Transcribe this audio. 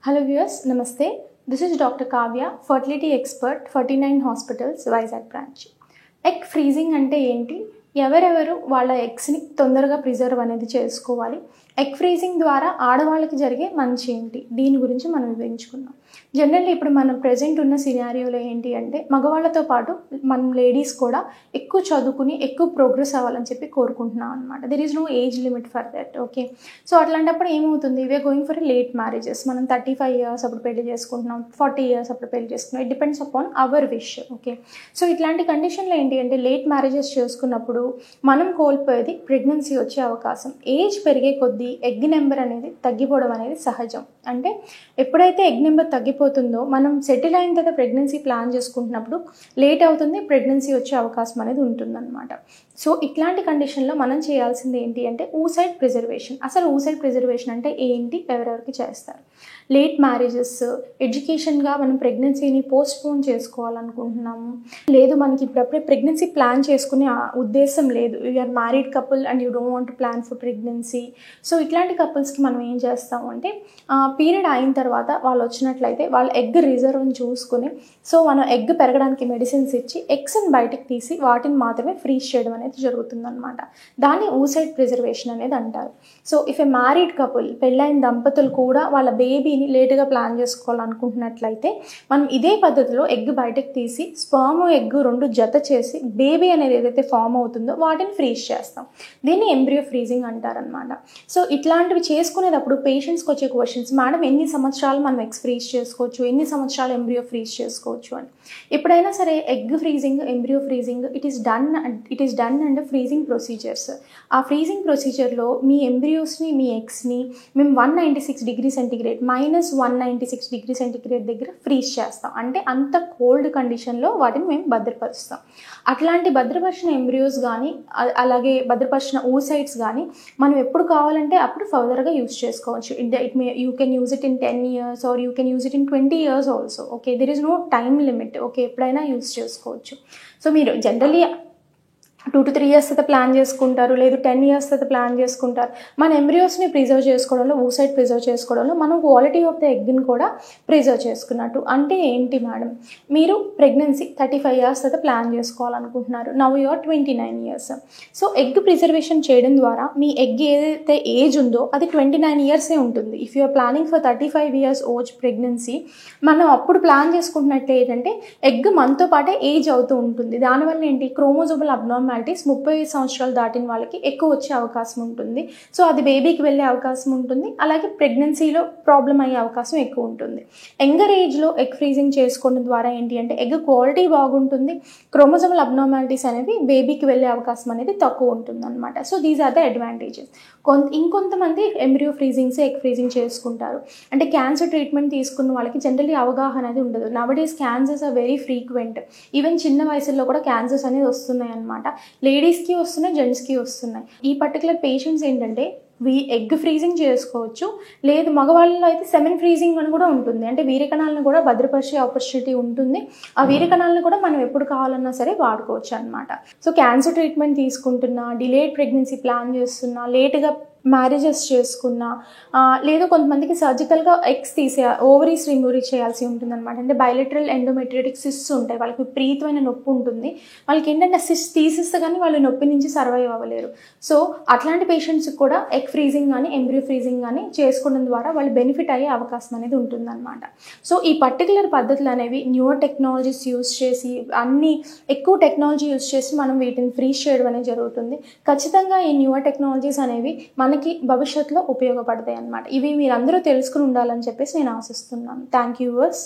Hello viewers, Namaste. This is Dr. Kavya, fertility expert, 49 Hospitals, Vizag branch. Egg freezing ante enti? ఎవరెవరు వాళ్ళ ఎగ్స్ని తొందరగా preserve అనేది చేసుకోవాలి. ఎగ్ ఫ్రీజింగ్ ద్వారా ఆడవాళ్ళకి జరిగే మంచి ఏంటి, దీని గురించి మనం వివరించుకుందాం. జనరల్లీ ఇప్పుడు మనం ప్రెజెంట్ ఉన్న సినారియోలో ఏంటి అంటే మగవాళ్ళతో పాటు మనం లేడీస్ కూడా ఎక్కువ చదువుకుని ఎక్కువ ప్రోగ్రెస్ అవ్వాలని చెప్పి కోరుకుంటున్నాం అనమాట. There is no age limit for that. Okay, so అట్లాంటప్పుడు ఏమవుతుంది, we are going for late marriages. మనం 35 years అప్పుడు పెళ్లి చేసుకుంటున్నాం, 40 years అప్పుడు పెళ్లి చేసుకున్నాం. It depends upon our wish. Okay, so ఇట్లాంటి కండిషన్లో ఏంటి అంటే లేట్ మ్యారేజెస్ చేసుకున్నప్పుడు మనం కోల్పోయేది ప్రెగ్నెన్సీ వచ్చే అవకాశం. ఏజ్ పెరిగే కొద్దీ ఎగ్ నెంబర్ అనేది తగ్గిపోవడం అనేది సహజం. అంటే ఎప్పుడైతే ఎగ్ నెంబర్ తగ్గిపోతుందో మనం సెటిల్ అయిన తర్వాత ప్రెగ్నెన్సీ ప్లాన్ చేసుకుంటున్నప్పుడు లేట్ అవుతుంది, ప్రెగ్నెన్సీ వచ్చే అవకాశం అనేది ఉంటుందన్నమాట. సో ఇట్లాంటి కండిషన్లో మనం చేయాల్సింది ఏంటి అంటే ఊసైడ్ ప్రిజర్వేషన్. అసలు ఊసైడ్ ప్రిజర్వేషన్ అంటే ఏంటి, ఎవరెవరికి చేస్తారు? లేట్ మ్యారేజెస్, ఎడ్యుకేషన్గా మనం ప్రెగ్నెన్సీని పోస్ట్పోన్ చేసుకోవాలనుకుంటున్నాము, లేదు మనకి ఇప్పుడప్పుడే ప్రెగ్నెన్సీ ప్లాన్ చేసుకునే ఉద్దేశం లేదు, you are married couple and you don't want to plan for pregnancy. So ఇట్లాంటి కపుల్స్కి మనం ఏం చేస్తాము అంటే పీరియడ్ అయిన తర్వాత వాళ్ళు వచ్చినట్లయితే వాళ్ళ ఎగ్ రిజర్వ్ని చూసుకుని, సో మనం ఎగ్ పెరగడానికి మెడిసిన్స్ ఇచ్చి ఎగ్స్ని బయటకు తీసి వాటిని మాత్రమే ఫ్రీజ్ చేయడం అనేది జరుగుతుందన్నమాట. దాన్ని ఊసైడ్ ప్రిజర్వేషన్ అనేది అంటారు. So if a married couple, పెళ్ళైన దంపతులు కూడా వాళ్ళ బేబీని లేటుగా ప్లాన్ చేసుకోవాలనుకుంటున్నట్లయితే మనం ఇదే పద్ధతిలో ఎగ్ బయటకు తీసి స్పర్మ్ ఎగ్ రెండు జత చేసి బేబీ అనేది ఏదైతే ఫామ్ అవుతుందో వాటిని ఫ్రీజ్ చేస్తాం. దీన్ని ఎంబ్రియో ఫ్రీజింగ్ అంటారనమాట. సో ఇట్లాంటివి చేసుకునేటప్పుడు పేషెంట్స్కి వచ్చే క్వశ్చన్స్, మేడం ఎన్ని సంవత్సరాలు మనం ఎగ్స్ ఫ్రీజ్ చేసుకోవచ్చు, ఎన్ని సంవత్సరాలు ఎంబ్రియో ఫ్రీజ్ చేసుకోవచ్చు అని. ఎప్పుడైనా సరే egg freezing, embryo freezing it is done and freezing procedures. ఆ ఫ్రీజింగ్ ప్రొసీజర్లో మీ ఎంబ్రియోస్ని, మీ ఎగ్స్ని మేము 196 degrees సెంటిగ్రేడ్ -196 degrees సెంటిగ్రేడ్ దగ్గర ఫ్రీజ్ చేస్తాం. అంటే అంత కోల్డ్ కండిషన్లో వాటిని మేము భద్రపరుస్తాం. అట్లాంటి భద్రపరిచిన ఎంబ్రియోస్ కానీ అలాగే భద్రపరిచిన oocytes కానీ మనం ఎప్పుడు కావాలంటే అప్పుడు ఫర్దర్గా యూజ్ చేసుకోవచ్చు. You can use it in 10 years or you can use it in 20 years also. Okay, there is no time limit. Okay, ఎప్పుడైనా యూజ్ చేసుకోవచ్చు. సో మీరు జనరల్లీ 2 to 3 years తర్వాత ప్లాన్ చేసుకుంటారు, లేదు 10 years తర్వాత ప్లాన్ చేసుకుంటారు. మన ఎంబ్రియోస్ని ప్రిజర్వ్ చేసుకోవడంలో, ఊసైడ్ ప్రిజర్వ్ చేసుకోవడంలో మనం క్వాలిటీ ఆఫ్ ద ఎగ్ని కూడా ప్రిజర్వ్ చేసుకున్నట్టు. అంటే ఏంటి మేడం, మీరు ప్రెగ్నెన్సీ 35 years తర్వాత ప్లాన్ చేసుకోవాలనుకుంటున్నారు, now you are 29 years. So egg preservation చేయడం ద్వారా మీ ఎగ్ ఏదైతే ఏజ్ ఉందో అది 29 years ఉంటుంది. If you are planning for 35 years ఓజ్ ప్రెగ్నెన్సీ, మనం అప్పుడు ప్లాన్ చేసుకుంటున్నట్టు ఏంటంటే ఎగ్ మనతో పాటే ఏజ్ అవుతూ ఉంటుంది. దానివల్ల ఏంటి, క్రోమోజోమల్ అబ్నార్మాలిటీస్ 35 సంవత్సరాలు దాటిన వాళ్ళకి ఎక్కువ వచ్చే అవకాశం ఉంటుంది. సో అది బేబీకి వెళ్ళే అవకాశం ఉంటుంది, అలాగే ప్రెగ్నెన్సీలో ప్రాబ్లం అయ్యే అవకాశం ఎక్కువ ఉంటుంది. యంగర్ ఏజ్లో ఎగ్ ఫ్రీజింగ్ చేసుకోవడం ద్వారా ఏంటి అంటే ఎగ్ క్వాలిటీ బాగుంటుంది, క్రోమోజోమల్ అబ్నార్మాలిటీస్ అనేవి బేబీకి వెళ్ళే అవకాశం అనేది తక్కువ ఉంటుంది అనమాట. So these are the advantages. ఇంకొంతమంది ఎంబ్రియో ఫ్రీజింగ్స్, ఎగ్ ఫ్రీజింగ్ చేసుకుంటారు. అంటే క్యాన్సర్ ట్రీట్మెంట్ తీసుకున్న వాళ్ళకి జనరల్లీ అవగాహన అనేది ఉండదు. Nowadays cancers are very frequent. Even చిన్న వయసులో కూడా క్యాన్సర్స్ అనేది వస్తున్నాయి అనమాట. లేడీస్కి వస్తున్నాయి, జెంట్స్కి వస్తున్నాయి. ఈ పర్టికులర్ పేషెంట్స్ ఏంటంటే ఎగ్ ఫ్రీజింగ్ చేసుకోవచ్చు, లేదు మగవాళ్ళలో అయితే సెమెన్ ఫ్రీజింగ్ అని కూడా ఉంటుంది. అంటే వీర్యకణాలను కూడా భద్రపరిచే ఆపర్చునిటీ ఉంటుంది. ఆ వీర్యకణాలను కూడా మనం ఎప్పుడు కావాలన్నా సరే వాడుకోవచ్చు అనమాట. సో క్యాన్సర్ ట్రీట్మెంట్ తీసుకుంటున్నా, డిలేడ్ ప్రెగ్నెన్సీ ప్లాన్ చేస్తున్నా, లేట్గా మ్యారేజెస్ చేసుకున్నా, లేదు కొంతమందికి సర్జికల్గా ఎగ్స్ ఓవరీస్ రిమూవ్ చేయాల్సి ఉంటుంది అనమాట. అంటే బైలెటరల్ ఎండోమెట్రియాటిక్ సిస్ట్స్ ఉంటాయి, వాళ్ళకి విపరీతమైన నొప్పి ఉంటుంది. వాళ్ళకి ఏంటంటే సిస్ట్ తీసిస్తే కానీ వాళ్ళు నొప్పి నుంచి సర్వైవ్ అవ్వలేరు. సో అట్లాంటి పేషెంట్స్కి కూడా ఎగ్ ఫ్రీజింగ్ కానీ ఎంబ్రియో ఫ్రీజింగ్ కానీ చేసుకోవడం ద్వారా వాళ్ళు బెనిఫిట్ అయ్యే అవకాశం అనేది ఉంటుందన్నమాట. సో ఈ పర్టికులర్ పద్ధతులు అనేవి న్యూర్ టెక్నాలజీస్ యూజ్ చేసి, అన్ని ఎక్కువ టెక్నాలజీ యూజ్ చేసి మనం వీటిని ఫ్రీజ్ చేయడం అనేది జరుగుతుంది. ఖచ్చితంగా ఈ న్యూర్ టెక్నాలజీస్ అనేవి మనకి భవిష్యత్తులో ఉపయోగపడతాయి అన్నమాట. ఇవి మీరందరూ తెలుసుకుని ఉండాలని చెప్పేసి నేను ఆశిస్తున్నాను. Thank you verse.